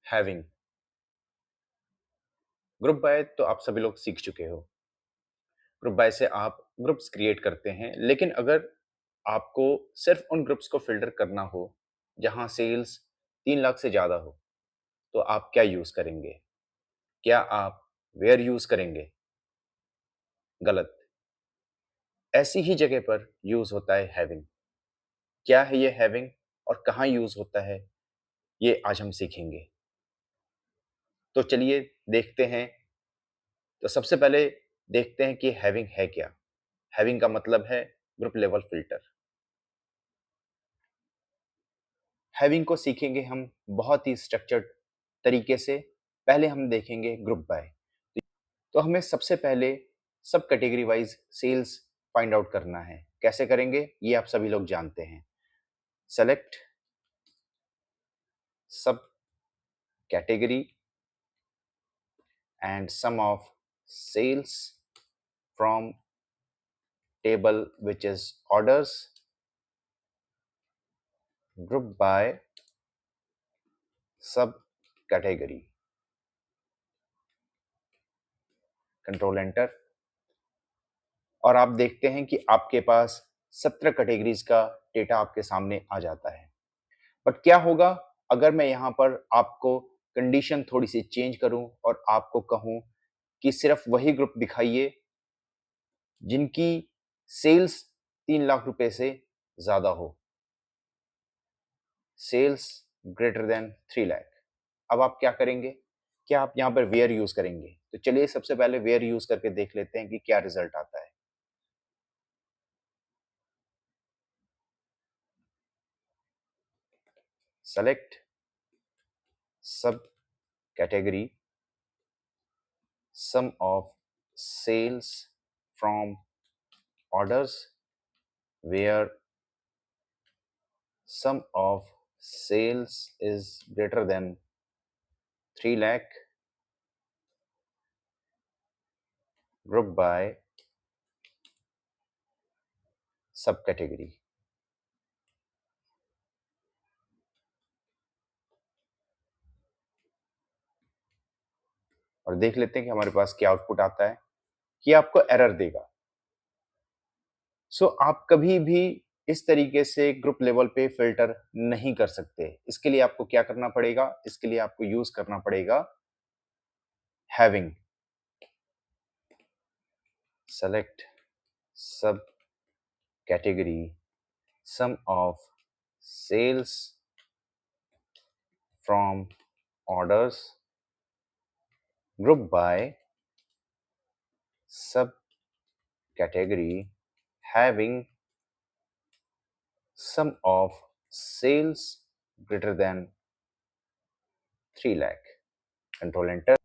Having. Group by तो आप सभी लोग सीख चुके हो। ग्रुप बाय से आप ग्रुप्स क्रिएट करते हैं, लेकिन अगर आपको सिर्फ उन ग्रुप्स को फिल्टर करना हो जहां सेल्स 3 लाख से ज्यादा हो, तो आप क्या यूज करेंगे? क्या आप वेयर यूज करेंगे? गलत। ऐसी ही जगह पर यूज होता है हैविंग। क्या है ये हैविंग और कहाँ यूज होता है, ये आज हम सीखेंगे। तो चलिए देखते हैं। तो सबसे पहले देखते हैं कि हैविंग है क्या। हैविंग का मतलब है ग्रुप लेवल फिल्टर। हैविंग को सीखेंगे हम बहुत ही स्ट्रक्चर्ड तरीके से। पहले हम देखेंगे ग्रुप बाय। तो हमें सबसे पहले subcategory wise sales find out करना है। कैसे करेंगे ये आप सभी लोग जानते हैं। सेलेक्ट सब category and sum of sales from table which is orders, group by subcategory. Control enter. और आप देखते हैं कि आपके पास 17 कैटेगरीज का डेटा आपके सामने आ जाता है। बट क्या होगा अगर मैं यहाँ पर आपको कंडीशन थोड़ी सी चेंज करूं और आपको कहूं कि सिर्फ वही ग्रुप दिखाइए जिनकी सेल्स 3 लाख रुपए से ज्यादा हो, सेल्स ग्रेटर देन 3 लाख। अब आप क्या करेंगे? क्या आप यहाँ पर वेयर यूज करेंगे? तो चलिए सबसे पहले वेयर यूज करके देख लेते हैं कि क्या रिजल्ट आता है। सेलेक्ट सब category sum of sales from orders where sum of sales is greater than 3 lakh, grouped by subcategory। और देख लेते हैं कि हमारे पास क्या आउटपुट आता है। कि आपको एरर देगा। आप कभी भी इस तरीके से ग्रुप लेवल पे फिल्टर नहीं कर सकते। इसके लिए आपको क्या करना पड़ेगा? इसके लिए आपको यूज करना पड़ेगा हैविंग। सेलेक्ट सब category sum of sales from orders grouped by subcategory having sum of sales greater than 3 lakh। Control enter.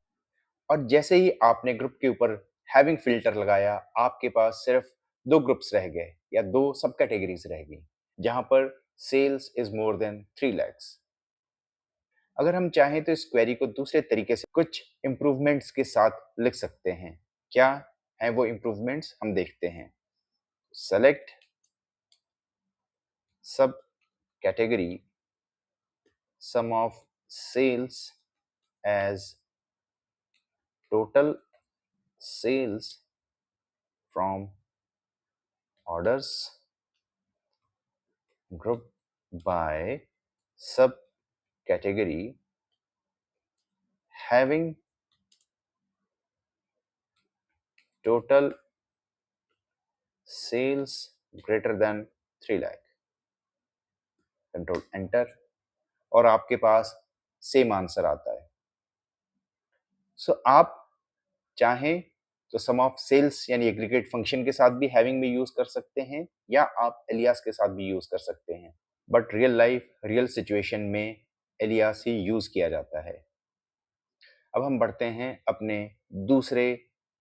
और जैसे ही आपने ग्रुप के ऊपर हैविंग फिल्टर लगाया, आपके पास सिर्फ 2 ग्रुप्स रह गए या 2 सब कैटेगरीज रह गई जहां पर sales is more than 3 lakhs। अगर हम चाहें तो इस क्वेरी को दूसरे तरीके से कुछ इंप्रूवमेंट्स के साथ लिख सकते हैं। क्या है वो इंप्रूवमेंट्स, हम देखते हैं। सेलेक्ट सब category sum of sales as total sales from orders group by sub category having total sales greater than 3 lakh. Control enter. और आपके पास सेम आंसर आता है। आप चाहें तो सम ऑफ सेल्स यानी एग्रीगेट फंक्शन के साथ भी हैविंग में यूज कर सकते हैं, या आप एलियास के साथ भी यूज कर सकते हैं। But real life real situation में एलियास ही यूज किया जाता है। अब हम बढ़ते हैं अपने दूसरे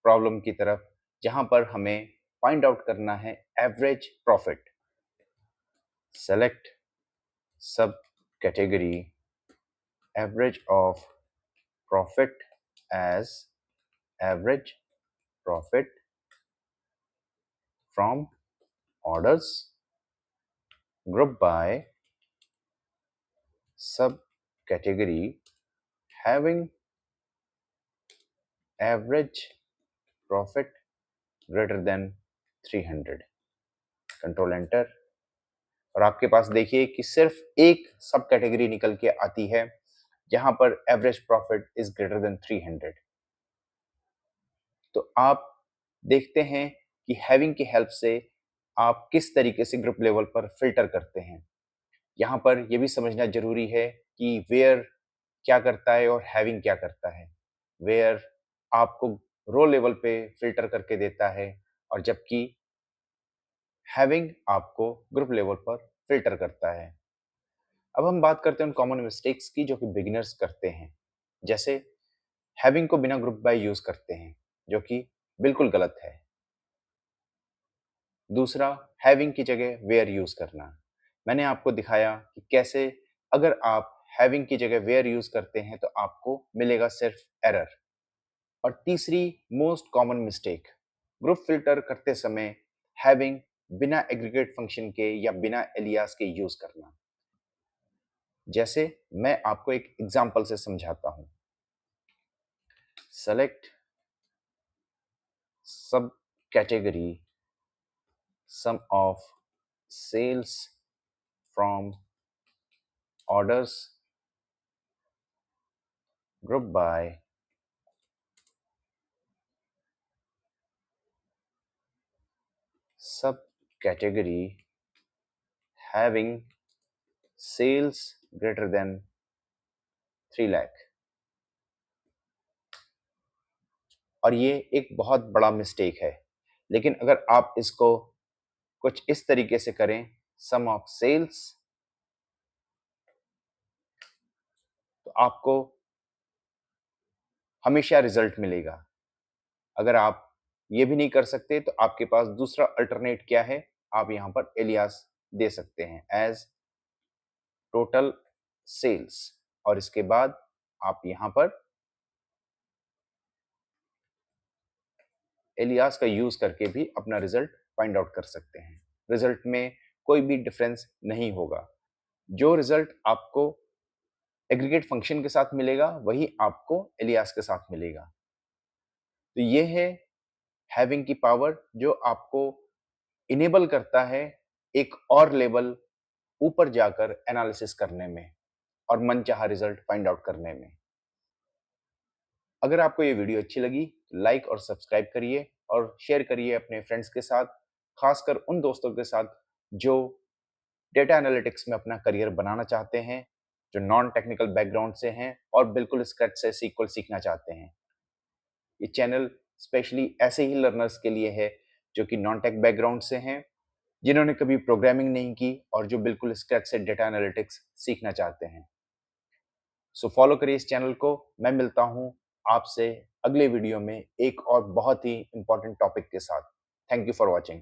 प्रॉब्लम की तरफ, जहां पर हमें फाइंड आउट करना है एवरेज प्रॉफिट। सेलेक्ट सब category average of profit as average profit from orders grouped by subcategory having average profit greater than 300, control enter. और आपके पास देखिए कि सिर्फ एक सब कैटेगरी निकल के आती है जहां पर average profit is greater than 300। तो आप देखते हैं कि हैविंग की हेल्प से आप किस तरीके से ग्रुप लेवल पर फिल्टर करते हैं। यहाँ पर यह भी समझना जरूरी है कि वेयर क्या करता है और हैविंग क्या करता है। वेयर आपको रो लेवल पे फिल्टर करके देता है और जबकि हैविंग आपको ग्रुप लेवल पर फिल्टर करता है। अब हम बात करते हैं उन कॉमन मिस्टेक्स की जो कि बिगिनर्स करते हैं। जैसे हैविंग को बिना ग्रुप बाय यूज करते हैं, जो कि बिल्कुल गलत है। दूसरा, हैविंग की जगह वेयर यूज करना। मैंने आपको दिखाया कि कैसे अगर आप हैविंग की जगह वेयर यूज करते हैं तो आपको मिलेगा सिर्फ एरर। और तीसरी most common mistake, group filter करते समय हैविंग बिना एग्रीगेट फंक्शन के या बिना एलियास के यूज करना। जैसे मैं आपको एक एग्जांपल से समझाता हूं। सेलेक्ट सब category sum of sales from orders grouped by subcategory having sales greater than 3 lakh। और ये एक बहुत बड़ा मिस्टेक है, लेकिन अगर आप इसको कुछ इस तरीके से करें, सम ऑफ सेल्स, तो आपको हमेशा रिजल्ट मिलेगा। अगर आप ये भी नहीं कर सकते तो आपके पास दूसरा अल्टरनेट क्या है, आप यहां पर एलियास दे सकते हैं एज टोटल सेल्स और इसके बाद आप यहां पर एलियास का यूज करके भी अपना रिजल्ट फाइंड आउट कर सकते हैं। रिजल्ट में कोई भी डिफरेंस नहीं होगा। जो रिजल्ट आपको एग्रीगेट फंक्शन के साथ मिलेगा वही आपको एलियास के साथ मिलेगा। तो ये है हैविंग की पावर, जो आपको इनेबल करता है एक और लेवल ऊपर जाकर एनालिसिस करने में और मनचाहा रिजल्ट फाइंड आउट करने में। अगर आपको ये वीडियो अच्छी लगी तो लाइक और सब्सक्राइब करिए और शेयर करिए अपने फ्रेंड्स के साथ, खासकर उन दोस्तों के साथ जो डेटा एनालिटिक्स में अपना करियर बनाना चाहते हैं, जो नॉन टेक्निकल बैकग्राउंड से हैं और बिल्कुल स्क्रैच से सीक्वल सीखना चाहते हैं। ये चैनल स्पेशली ऐसे ही लर्नर्स के लिए है जो कि नॉन टेक बैकग्राउंड से हैं, जिन्होंने कभी प्रोग्रामिंग नहीं की और जो बिल्कुल स्क्रैच से डेटा एनालिटिक्स सीखना चाहते हैं। सो फॉलो करिए इस चैनल को। मैं मिलता हूँ आपसे अगले वीडियो में एक और बहुत ही इंपॉर्टेंट टॉपिक के साथ। Thank you for watching.